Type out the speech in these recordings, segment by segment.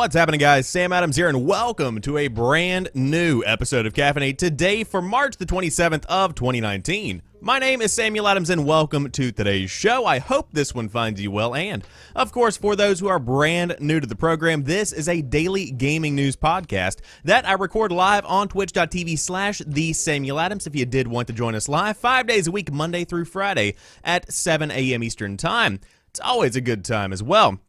What's happening, guys? Sam Adams here, and welcome to a brand new episode of Caffeinate today for March the 27th of 2019. My name is Samuel Adams, and welcome to today's show. I hope this one finds you well, and, of course, for those who are brand new to the program, this is a daily gaming news podcast that I record live on twitch.tv/TheSamuelAdams if you did want to join us live 5 days a week, Monday through Friday at 7 a.m. Eastern Time. It's always a good time as well.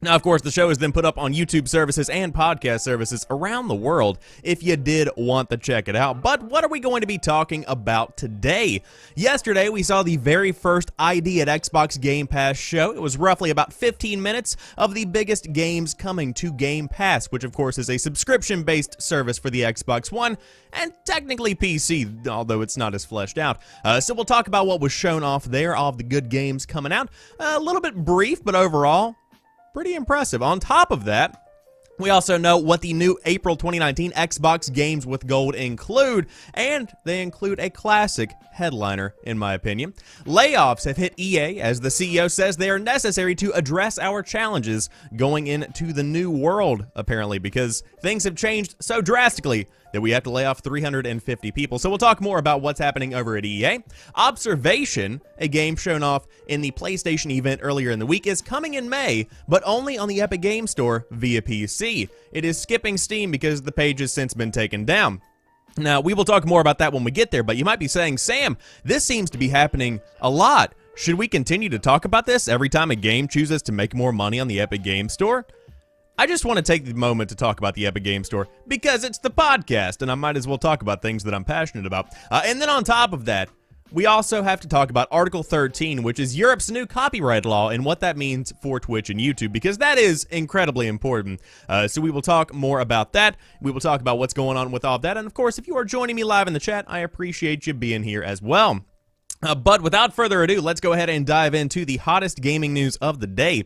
Now, of course, the show is then put up on YouTube services and podcast services around the world if you did want to check it out. But what are we going to be talking about today? Yesterday, we saw the very first ID at Xbox Game Pass show. It was roughly about 15 minutes of the biggest games coming to Game Pass, which, of course, is a subscription-based service for the Xbox One and technically PC, although it's not as fleshed out. So we'll talk about what was shown off there, all of the good games coming out. A little bit brief, but overall, pretty impressive. On top of that, we also know what the new April 2019 Xbox Games with Gold include, and they include a classic headliner, in my opinion. Layoffs have hit EA, as the CEO says they are necessary to address our challenges going into the new world, apparently, because things have changed so drastically that we have to lay off 350 people. So we'll talk more about what's happening over at EA. Observation, a game shown off in the PlayStation event earlier in the week, is coming in May, but only on the Epic Game Store via PC. It is skipping Steam because the page has since been taken down. Now, we will talk more about that when we get there, but you might be saying, Sam, this seems to be happening a lot. Should we continue to talk about this every time a game chooses to make more money on the Epic Game Store? I just want to take the moment to talk about the Epic Game Store because it's the podcast, and I might as well talk about things that I'm passionate about. And then on top of that, we also have to talk about Article 13, which is Europe's new copyright law and what that means for Twitch and YouTube, because that is incredibly important. So we will talk more about that. We will talk about what's going on with all of that. And of course, if you are joining me live in the chat, I appreciate you being here as well. But without further ado, let's go ahead and dive into the hottest gaming news of the day.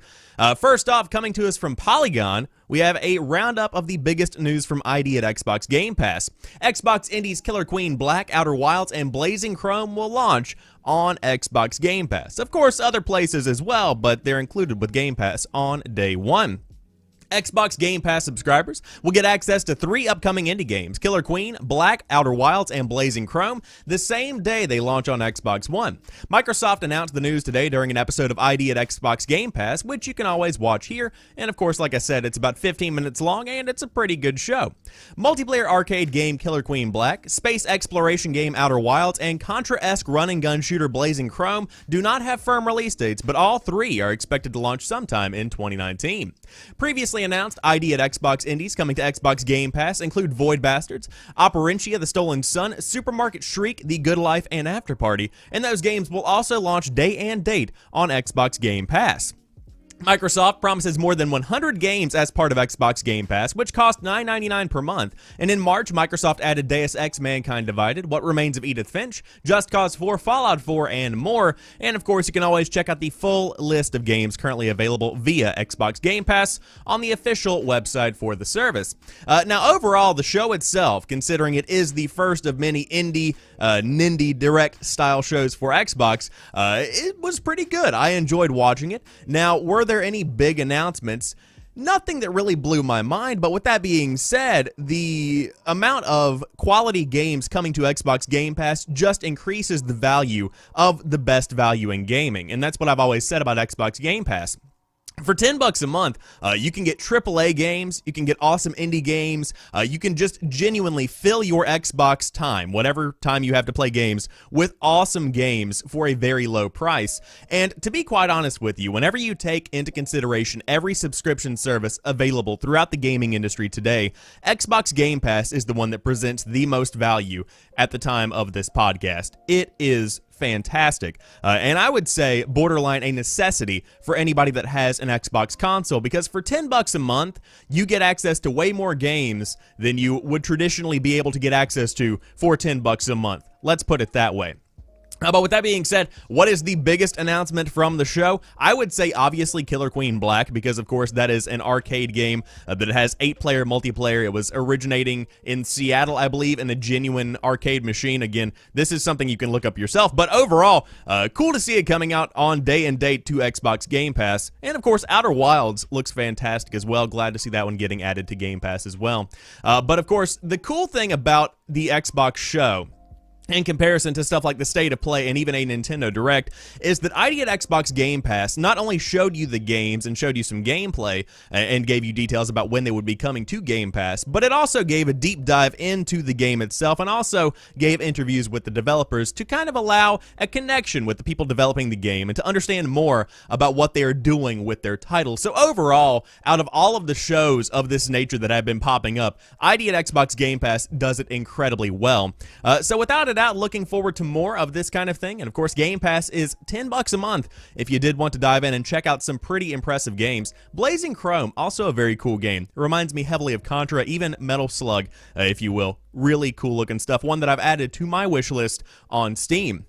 First off, coming to us from Polygon, we have a roundup of the biggest news from ID at Xbox Game Pass. Xbox Indies Killer Queen Black, Outer Wilds, and Blazing Chrome will launch on Xbox Game Pass. Of course, other places as well, but they're included with Game Pass on day one. Xbox Game Pass subscribers will get access to 3 upcoming indie games, Killer Queen, Black, Outer Wilds, and Blazing Chrome, the same day they launch on Xbox One. Microsoft announced the news today during an episode of ID at Xbox Game Pass, which you can always watch here, and of course, like I said, it's about 15 minutes long, and it's a pretty good show. Multiplayer arcade game Killer Queen Black, space exploration game Outer Wilds, and Contra-esque run-and-gun shooter Blazing Chrome do not have firm release dates, but all 3 are expected to launch sometime in 2019. Previously announced ID at Xbox Indies coming to Xbox Game Pass include Void Bastards, Operentia: The Stolen Sun, Supermarket Shriek, The Good Life, and After Party, and those games will also launch day and date on Xbox Game Pass. Microsoft promises more than 100 games as part of Xbox Game Pass, which cost $9.99 per month. And in March, Microsoft added Deus Ex: Mankind Divided, What Remains of Edith Finch, Just Cause 4, Fallout 4, and more. And of course, you can always check out the full list of games currently available via Xbox Game Pass on the official website for the service. Now, overall, the show itself, considering it is the first of many indie, Nindy Direct style shows for Xbox, it was pretty good. I enjoyed watching it. Now, were there any big announcements? Nothing that really blew my mind, but with that being said, the amount of quality games coming to Xbox Game Pass just increases the value of the best value in gaming, and that's what I've always said about Xbox Game Pass. For $10 a month, you can get AAA games, you can get awesome indie games, you can just genuinely fill your Xbox time, whatever time you have to play games, with awesome games for a very low price. And to be quite honest with you, whenever you take into consideration every subscription service available throughout the gaming industry today, Xbox Game Pass is the one that presents the most value at the time of this podcast. It is fantastic, and I would say borderline a necessity for anybody that has an Xbox console, because for $10 a month, you get access to way more games than you would traditionally be able to get access to for $10 a month. Let's put it that way. But with that being said, what is the biggest announcement from the show? I would say obviously Killer Queen Black, because of course that is an arcade game that has 8-player multiplayer. It was originating in Seattle, I believe, in a genuine arcade machine. Again, this is something you can look up yourself, but overall, cool to see it coming out on day and date to Xbox Game Pass. And of course, Outer Wilds looks fantastic as well. Glad to see that one getting added to Game Pass as well. But of course, the cool thing about the Xbox show, in comparison to stuff like the State of Play and even a Nintendo Direct, is that ID at Xbox Game Pass not only showed you the games and showed you some gameplay and gave you details about when they would be coming to Game Pass, but it also gave a deep dive into the game itself and also gave interviews with the developers to kind of allow a connection with the people developing the game and to understand more about what they are doing with their titles. So overall, out of all of the shows of this nature that have been popping up, ID at Xbox Game Pass does it incredibly well. So without it out, looking forward to more of this kind of thing. And of course, Game Pass is $10 a month if you did want to dive in and check out some pretty impressive games. Blazing Chrome, also a very cool game. It reminds me heavily of Contra, even Metal Slug, if you will. Really cool looking stuff. One that I've added to my wish list on Steam.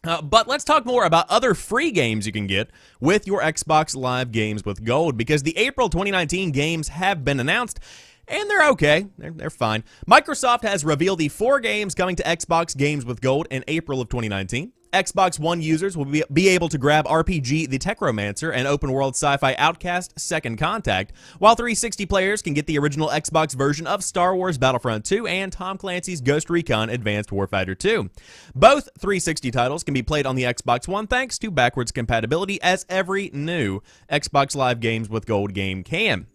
But let's talk more about other free games you can get with your Xbox Live Games with Gold, because the April 2019 games have been announced, and they're okay. They're fine. Microsoft has revealed the 4 games coming to Xbox Games with Gold in April of 2019. Xbox One users will be able to grab RPG The TECHNOMANCER and open-world sci-fi OUTCAST Second Contact, while 360 players can get the original Xbox version of Star Wars Battlefront 2 and Tom Clancy's Ghost Recon Advanced Warfighter 2. Both 360 titles can be played on the Xbox One thanks to backwards compatibility, as every new Xbox Live Games with Gold game can.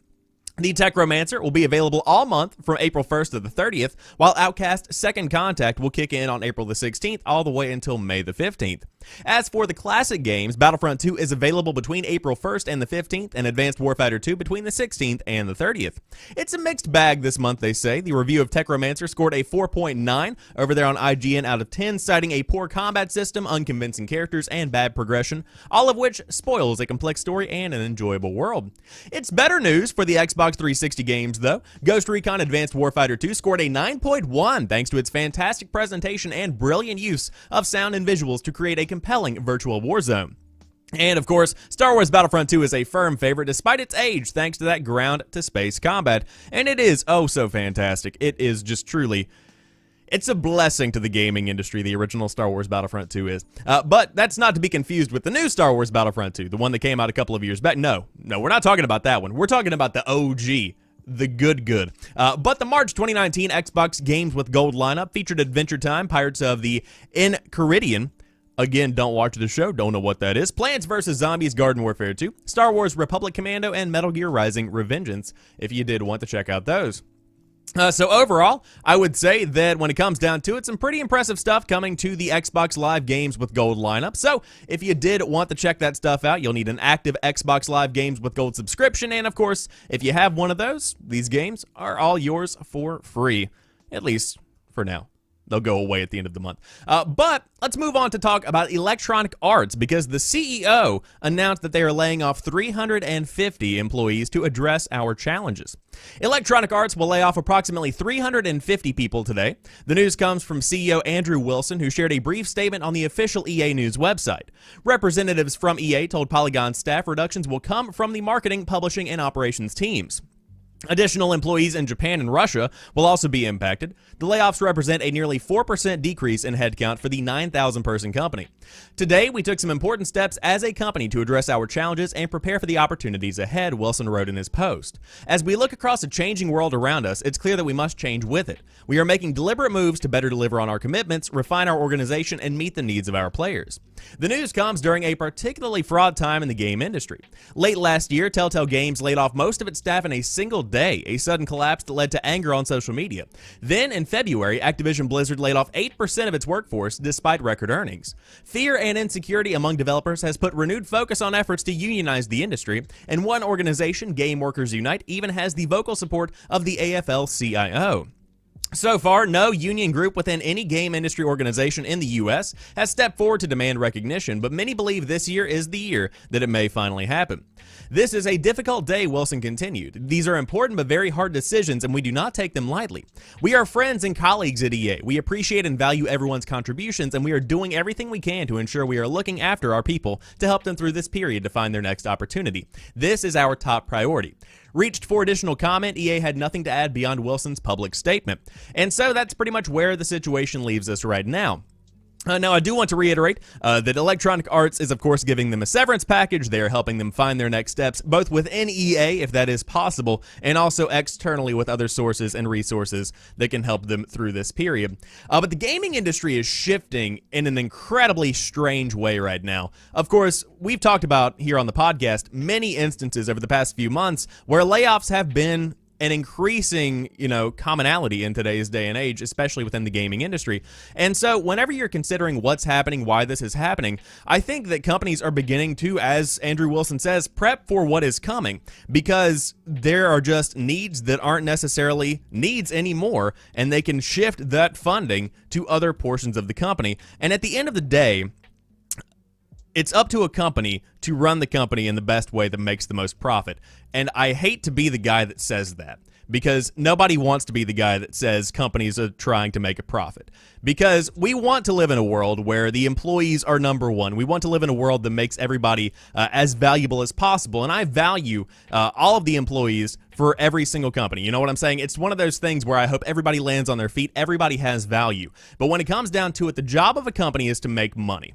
The TECHNOMANCER will be available all month from April 1st to the 30th, while OUTCAST Second Contact will kick in on April the 16th all the way until May the 15th. As for the classic games, Battlefront 2 is available between April 1st and the 15th, and Advanced Warfighter 2 between the 16th and the 30th. It's a mixed bag this month, they say. The review of TECHNOMANCER scored a 4.9 over there on IGN out of 10, citing a poor combat system, unconvincing characters, and bad progression, all of which spoils a complex story and an enjoyable world. It's better news for the Xbox 360 games, though. Ghost Recon Advanced Warfighter 2 scored a 9.1 thanks to its fantastic presentation and brilliant use of sound and visuals to create a compelling virtual war zone. And of course, Star Wars Battlefront 2 is a firm favorite despite its age thanks to that ground-to-space combat, and it is oh so fantastic. It is just truly... It's a blessing to the gaming industry, the original Star Wars Battlefront 2 is. But that's not to be confused with the new Star Wars Battlefront 2, the one that came out a couple of years back. No, we're not talking about that one. We're talking about the OG, the good. But the March 2019 Xbox Games with Gold lineup featured Adventure Time, Pirates of the Enchiridion. Again, don't watch the show, don't know what that is. Plants vs. Zombies Garden Warfare 2, Star Wars Republic Commando, and Metal Gear Rising Revengeance, if you did want to check out those. So overall, I would say that when it comes down to it, some pretty impressive stuff coming to the Xbox Live Games with Gold lineup. So if you did want to check that stuff out, you'll need an active Xbox Live Games with Gold subscription. And of course, if you have one of those, these games are all yours for free, at least for now. They'll go away at the end of the month. But let's move on to talk about Electronic Arts, because the CEO announced that they are laying off 350 employees to address our challenges. Electronic Arts will lay off approximately 350 people today. The news comes from CEO Andrew Wilson, who shared a brief statement on the official EA News website. Representatives from EA told Polygon staff reductions will come from the marketing, publishing, and operations teams. Additional employees in Japan and Russia will also be impacted. The layoffs represent a nearly 4% decrease in headcount for the 9,000-person company. Today, we took some important steps as a company to address our challenges and prepare for the opportunities ahead, Wilson wrote in his post. As we look across a changing world around us, it's clear that we must change with it. We are making deliberate moves to better deliver on our commitments, refine our organization, and meet the needs of our players. The news comes during a particularly fraught time in the game industry. Late last year, Telltale Games laid off most of its staff in a single day, a sudden collapse that led to anger on social media. Then, in February, Activision Blizzard laid off 8% of its workforce despite record earnings. Fear and insecurity among developers has put renewed focus on efforts to unionize the industry, and one organization, Game Workers Unite, even has the vocal support of the AFL-CIO. So far, no union group within any game industry organization in the U.S. has stepped forward to demand recognition, but many believe this year is the year that it may finally happen. This is a difficult day, Wilson continued. These are important but very hard decisions, and we do not take them lightly. We are friends and colleagues at EA. We appreciate and value everyone's contributions, and we are doing everything we can to ensure we are looking after our people to help them through this period to find their next opportunity. This is our top priority. Reached for additional comment, EA had nothing to add beyond Wilson's public statement. And so that's pretty much where the situation leaves us right now. Now, I do want to reiterate that Electronic Arts is, of course, giving them a severance package. They are helping them find their next steps, both within EA, if that is possible, and also externally with other sources and resources that can help them through this period. But the gaming industry is shifting in an incredibly strange way right now. Of course, we've talked about here on the podcast many instances over the past few months where layoffs have been an increasing, commonality in today's day and age, especially within the gaming industry. And so whenever you're considering what's happening, why this is happening, I think that companies are beginning to, as Andrew Wilson says, prep for what is coming, because there are just needs that aren't necessarily needs anymore, and they can shift that funding to other portions of the company. And at the end of the day, it's up to a company to run the company in the best way that makes the most profit. And I hate to be the guy that says that, because nobody wants to be the guy that says companies are trying to make a profit. Because we want to live in a world where the employees are number one. We want to live in a world that makes everybody as valuable as possible. And I value all of the employees for every single company. You know what I'm saying? It's one of those things where I hope everybody lands on their feet. Everybody has value. But when it comes down to it, the job of a company is to make money.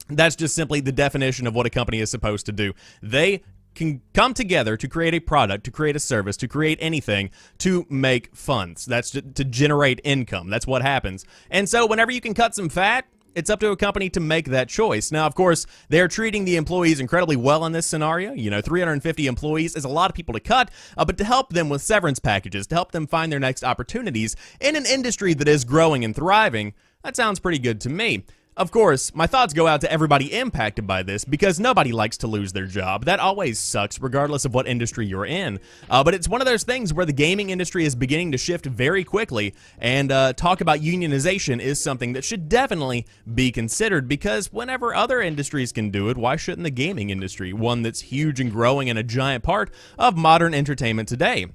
That's just simply the definition of what a company is supposed to do. They can come together to create a product, to create a service, to create anything, to make funds. That's to generate income. That's what happens. And so whenever you can cut some fat, it's up to a company to make that choice. Now, of course, they're treating the employees incredibly well in this scenario. 350 employees is a lot of people to cut, but to help them with severance packages, to help them find their next opportunities in an industry that is growing and thriving, that sounds pretty good to me. Of course, my thoughts go out to everybody impacted by this, because nobody likes to lose their job. That always sucks, regardless of what industry you're in. But it's one of those things where the gaming industry is beginning to shift very quickly, and talk about unionization is something that should definitely be considered, because whenever other industries can do it, why shouldn't the gaming industry, one that's huge and growing and a giant part of modern entertainment today?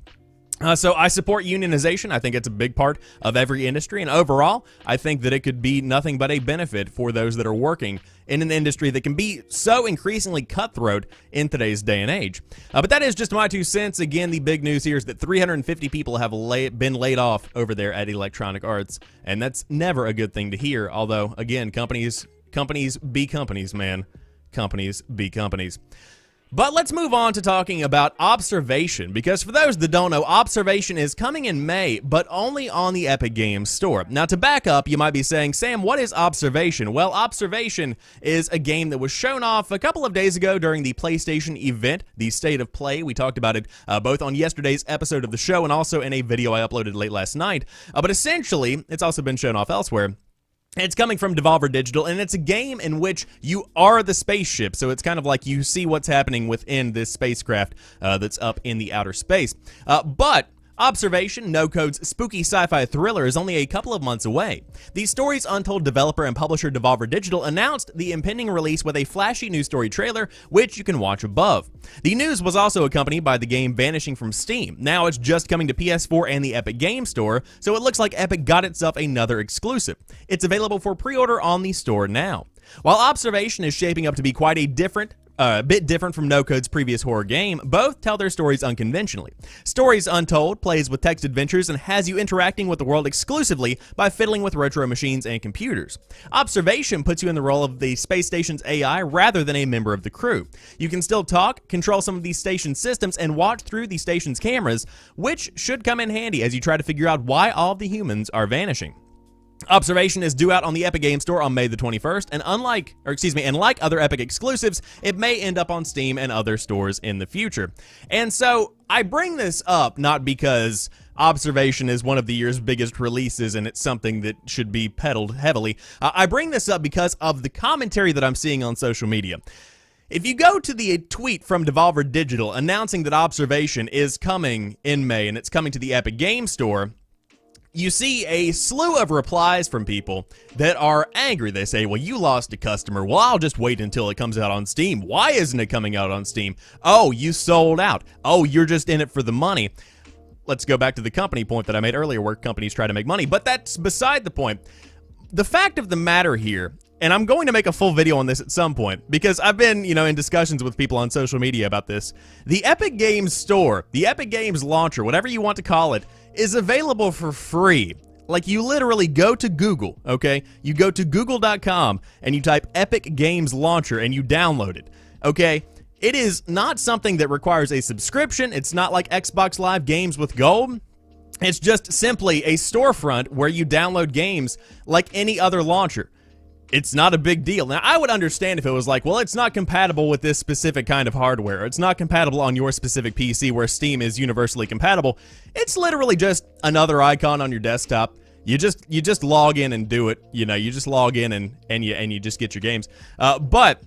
So I support unionization. I think it's a big part of every industry, and overall, I think that it could be nothing but a benefit for those that are working in an industry that can be so increasingly cutthroat in today's day and age. But that is just my 2 cents. Again, the big news here is that 350 people have been laid off over there at Electronic Arts, and that's never a good thing to hear. Although, again, companies be companies, man. Companies be companies. But let's move on to talking about Observation, because for those that don't know, Observation is coming in May, but only on the Epic Games Store. Now, to back up, you might be saying, Sam, what is Observation? Well, Observation is a game that was shown off a couple of days ago during the PlayStation event, the State of Play. We talked about it both on yesterday's episode of the show and also in a video I uploaded late last night. But essentially, it's also been shown off elsewhere. It's coming from Devolver Digital, and it's a game in which you are the spaceship, so it's kind of like you see what's happening within this spacecraft that's up in the outer space. But Observation, No Code's spooky sci-fi thriller, is only a couple of months away. The story's untold developer and publisher Devolver Digital announced the impending release with a flashy news story trailer, which you can watch above. The news was also accompanied by the game vanishing from Steam. Now it's just coming to PS4 and the Epic Games Store, so it looks like Epic got itself another exclusive. It's available for pre-order on the store now. While Observation is shaping up to be quite a bit different from No Code's previous horror game, both tell their stories unconventionally. Stories Untold plays with text adventures and has you interacting with the world exclusively by fiddling with retro machines and computers. Observation puts you in the role of the space station's AI rather than a member of the crew. You can still talk, control some of these station systems, and watch through the station's cameras, which should come in handy as you try to figure out why all of the humans are vanishing. Observation is due out on the Epic Games Store on May the 21st, and like other Epic exclusives, it may end up on Steam and other stores in the future. And so, I bring this up not because Observation is one of the year's biggest releases and it's something that should be peddled heavily. I bring this up because of the commentary that I'm seeing on social media. If you go to the tweet from Devolver Digital announcing that Observation is coming in May and it's coming to the Epic Games Store, you see a slew of replies from people that are angry. They say, well, you lost a customer. Well, I'll just wait until it comes out on Steam. Why isn't it coming out on Steam? Oh, you sold out. Oh, you're just in it for the money. Let's go back to the company point that I made earlier where companies try to make money, but that's beside the point. The fact of the matter here, and I'm going to make a full video on this at some point because I've been, in discussions with people on social media about this. The Epic Games Store, the Epic Games Launcher, whatever you want to call it, is available for free. Like, you literally go to Google, okay? You go to google.com and you type Epic Games Launcher and you download it, okay? It is not something that requires a subscription. It's not like Xbox Live Games with Gold. It's just simply a storefront where you download games like any other launcher. It's not a big deal. Now, I would understand if it was like, well, it's not compatible with this specific kind of hardware. It's not compatible on your specific PC where Steam is universally compatible. It's literally just another icon on your desktop. You just log in and do it. You just log in and you just get your games. But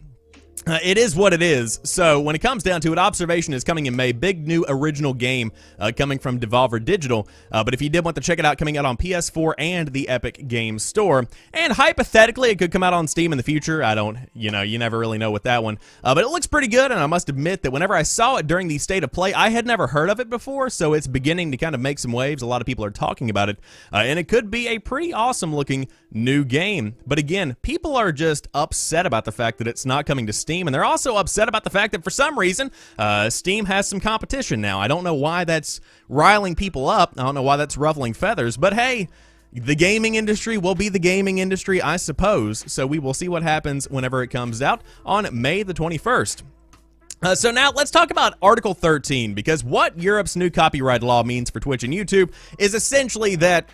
it is what it is. So when it comes down to it, Observation is coming in May. Big new original game coming from Devolver Digital. But if you did want to check it out, coming out on PS4 and the Epic Games Store. And hypothetically, it could come out on Steam in the future. I don't, you never really know with that one. But it looks pretty good, and I must admit that whenever I saw it during the State of Play, I had never heard of it before, so it's beginning to kind of make some waves. A lot of people are talking about it, and it could be a pretty awesome-looking new game. But again, people are just upset about the fact that it's not coming to Steam, and they're also upset about the fact that for some reason, Steam has some competition now. I don't know why that's riling people up. I don't know why that's ruffling feathers, but hey, the gaming industry will be the gaming industry, I suppose, so we will see what happens whenever it comes out on May the 21st. So now let's talk about Article 13, because what Europe's new copyright law means for Twitch and YouTube is essentially that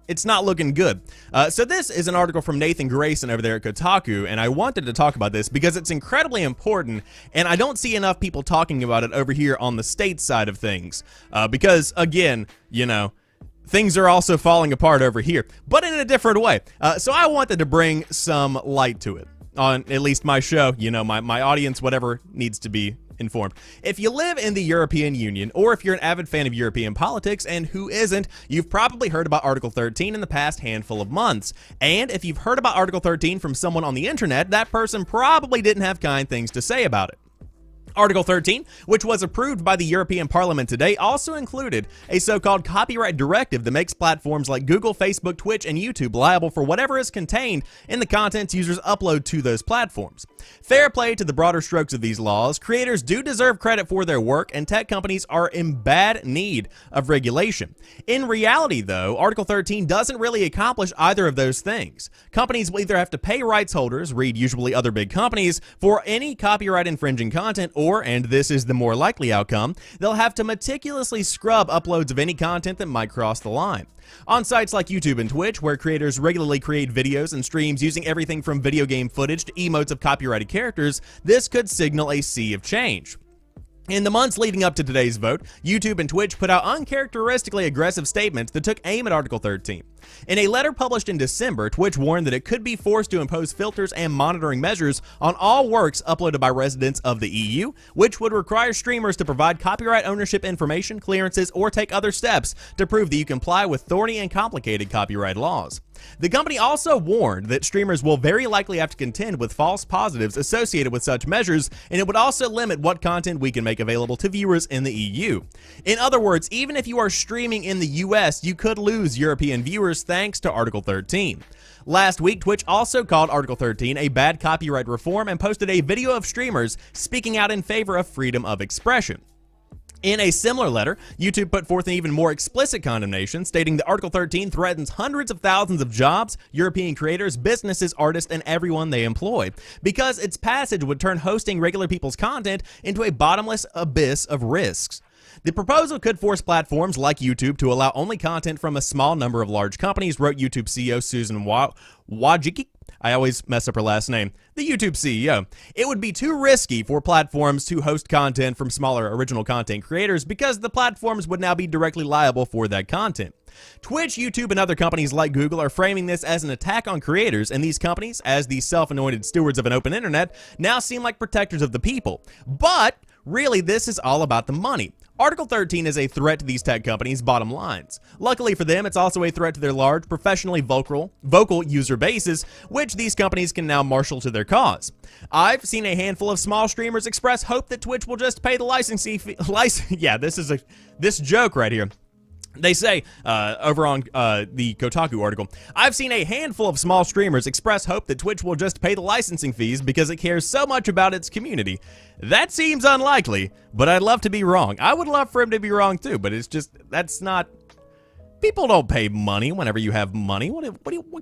it's not looking good. So this is an article from Nathan Grayson over there at Kotaku, and I wanted to talk about this because it's incredibly important, and I don't see enough people talking about it over here on the state side of things. Because, again, things are also falling apart over here, but in a different way. So I wanted to bring some light to it on at least my show, my audience, whatever needs to be informed. If you live in the European Union, or if you're an avid fan of European politics, and who isn't, you've probably heard about Article 13 in the past handful of months. And if you've heard about Article 13 from someone on the internet, that person probably didn't have kind things to say about it. Article 13, which was approved by the European Parliament today, also included a so-called copyright directive that makes platforms like Google, Facebook, Twitch, and YouTube liable for whatever is contained in the contents users upload to those platforms. Fair play to the broader strokes of these laws, creators do deserve credit for their work, and tech companies are in bad need of regulation. In reality, though, Article 13 doesn't really accomplish either of those things. Companies will either have to pay rights holders, read usually other big companies, for any copyright infringing content, or, and this is the more likely outcome, they'll have to meticulously scrub uploads of any content that might cross the line. On sites like YouTube and Twitch, where creators regularly create videos and streams using everything from video game footage to emotes of copyrighted characters, this could signal a sea of change. In the months leading up to today's vote, YouTube and Twitch put out uncharacteristically aggressive statements that took aim at Article 13. In a letter published in December, Twitch warned that it could be forced to impose filters and monitoring measures on all works uploaded by residents of the EU, which would require streamers to provide copyright ownership information, clearances, or take other steps to prove that you comply with thorny and complicated copyright laws. The company also warned that streamers will very likely have to contend with false positives associated with such measures, and it would also limit what content we can make available to viewers in the EU. In other words, even if you are streaming in the US, you could lose European viewers thanks to Article 13. Last week, Twitch also called Article 13 a bad copyright reform and posted a video of streamers speaking out in favor of freedom of expression. In a similar letter, YouTube put forth an even more explicit condemnation, stating that Article 13 threatens hundreds of thousands of jobs, European creators, businesses, artists, and everyone they employ, because its passage would turn hosting regular people's content into a bottomless abyss of risks. The proposal could force platforms like YouTube to allow only content from a small number of large companies, wrote YouTube CEO Susan Wojcicki. I always mess up her last name. The YouTube CEO. It would be too risky for platforms to host content from smaller original content creators because the platforms would now be directly liable for that content. Twitch, YouTube, and other companies like Google are framing this as an attack on creators, and these companies, as the self-anointed stewards of an open internet, now seem like protectors of the people. But really, this is all about the money. Article 13 is a threat to these tech companies' bottom lines. Luckily for them, it's also a threat to their large, professionally vocal user bases, which these companies can now marshal to their cause. I've seen a handful of small streamers express hope that Twitch will just pay the licensing fee. Yeah, this joke right here. They say, over on the Kotaku article, I've seen a handful of small streamers express hope that Twitch will just pay the licensing fees because it cares so much about its community. That seems unlikely, but I'd love to be wrong. I would love for him to be wrong too, but it's just, that's not... People don't pay money whenever you have money. What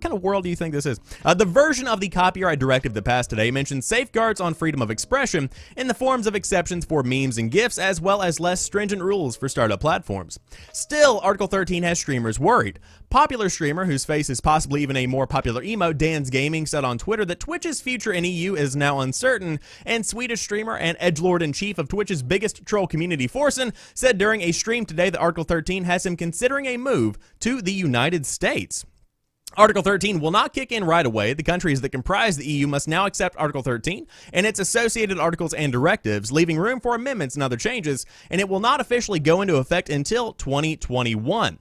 kind of world do you think this is? The version of the copyright directive that passed today mentions safeguards on freedom of expression in the forms of exceptions for memes and GIFs, as well as less stringent rules for startup platforms. Still, Article 13 has streamers worried. Popular streamer, whose face is possibly even a more popular emote, Dan's Gaming, said on Twitter that Twitch's future in EU is now uncertain, and Swedish streamer and edgelord-in-chief of Twitch's biggest troll community, Forsen, said during a stream today that Article 13 has him considering a move to the United States. Article 13 will not kick in right away. The countries that comprise the EU must now accept Article 13 and its associated articles and directives, leaving room for amendments and other changes, and it will not officially go into effect until 2021.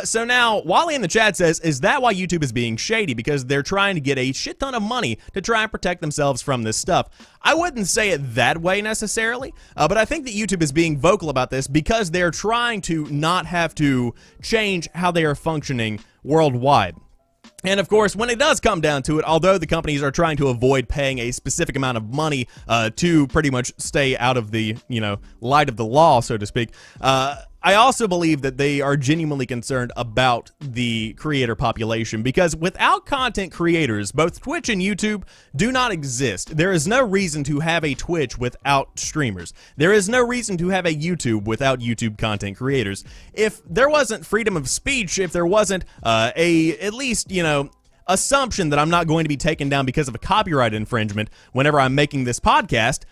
So now, Wally in the chat says, is that why YouTube is being shady? Because they're trying to get a shit ton of money to try and protect themselves from this stuff. I wouldn't say it that way necessarily, but I think that YouTube is being vocal about this because they're trying to not have to change how they are functioning worldwide. And of course, when it does come down to it, although the companies are trying to avoid paying a specific amount of money to pretty much stay out of the, light of the law, so to speak, I also believe that they are genuinely concerned about the creator population, because without content creators, both Twitch and YouTube do not exist. There is no reason to have a Twitch without streamers. There is no reason to have a YouTube without YouTube content creators. If there wasn't freedom of speech, if there wasn't at least, assumption that I'm not going to be taken down because of a copyright infringement whenever I'm making this podcast,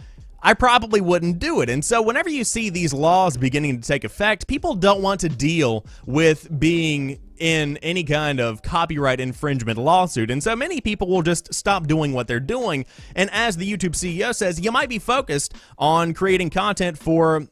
I probably wouldn't do it. And so whenever you see these laws beginning to take effect, people don't want to deal with being in any kind of copyright infringement lawsuit. And so many people will just stop doing what they're doing. And as the YouTube CEO says, you might be focused on creating content for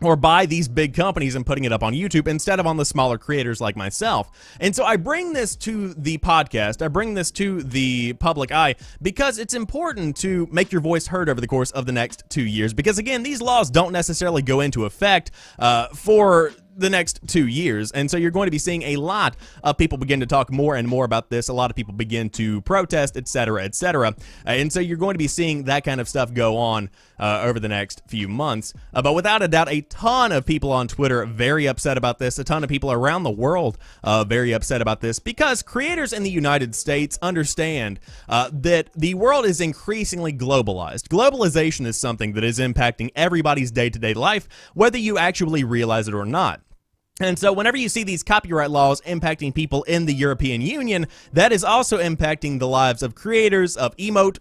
or by these big companies and putting it up on YouTube instead of on the smaller creators like myself. And so I bring this to the podcast, I bring this to the public eye, because it's important to make your voice heard over the course of the next 2 years. Because again, these laws don't necessarily go into effect for the next 2 years, and so you're going to be seeing a lot of people begin to talk more and more about this. A lot of people begin to protest, etc., etc., and so you're going to be seeing that kind of stuff go on over the next few months. But without a doubt, a ton of people on Twitter very upset about this. A ton of people around the world very upset about this, because creators in the United States understand that the world is increasingly globalized. Globalization is something that is impacting everybody's day-to-day life, whether you actually realize it or not. And so whenever you see these copyright laws impacting people in the European Union, that is also impacting the lives of creators, of emote,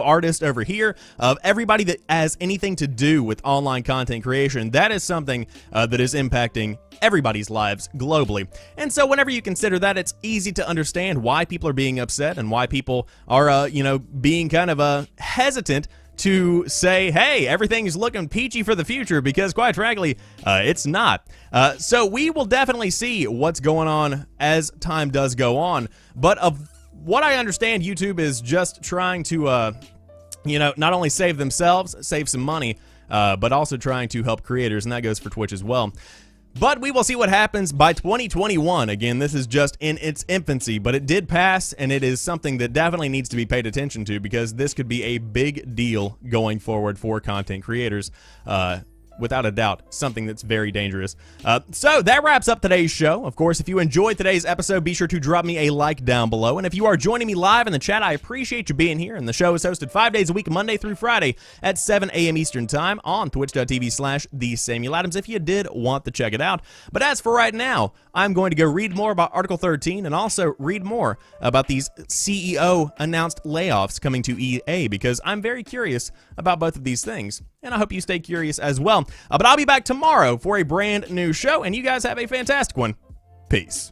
artists over here, of everybody that has anything to do with online content creation. That is something that is impacting everybody's lives globally. And so whenever you consider that, it's easy to understand why people are being upset and why people are, being kind of hesitant to say, hey, everything is looking peachy for the future, because quite frankly, it's not. So we will definitely see what's going on as time does go on. But of what I understand, YouTube is just trying to, not only save themselves, save some money, but also trying to help creators, and that goes for Twitch as well. But we will see what happens by 2021. Again, this is just in its infancy, but it did pass, and it is something that definitely needs to be paid attention to, because this could be a big deal going forward for content creators. Without a doubt, something that's very dangerous. So that wraps up today's show. Of course, if you enjoyed today's episode, be sure to drop me a like down below. And if you are joining me live in the chat, I appreciate you being here. And the show is hosted 5 days a week, Monday through Friday at 7 a.m. Eastern Time on twitch.tv/TheSamuelAdams if you did want to check it out. But as for right now, I'm going to go read more about Article 13 and also read more about these CEO announced layoffs coming to EA, because I'm very curious about both of these things. And I hope you stay curious as well. But I'll be back tomorrow for a brand new show, and you guys have a fantastic one. Peace.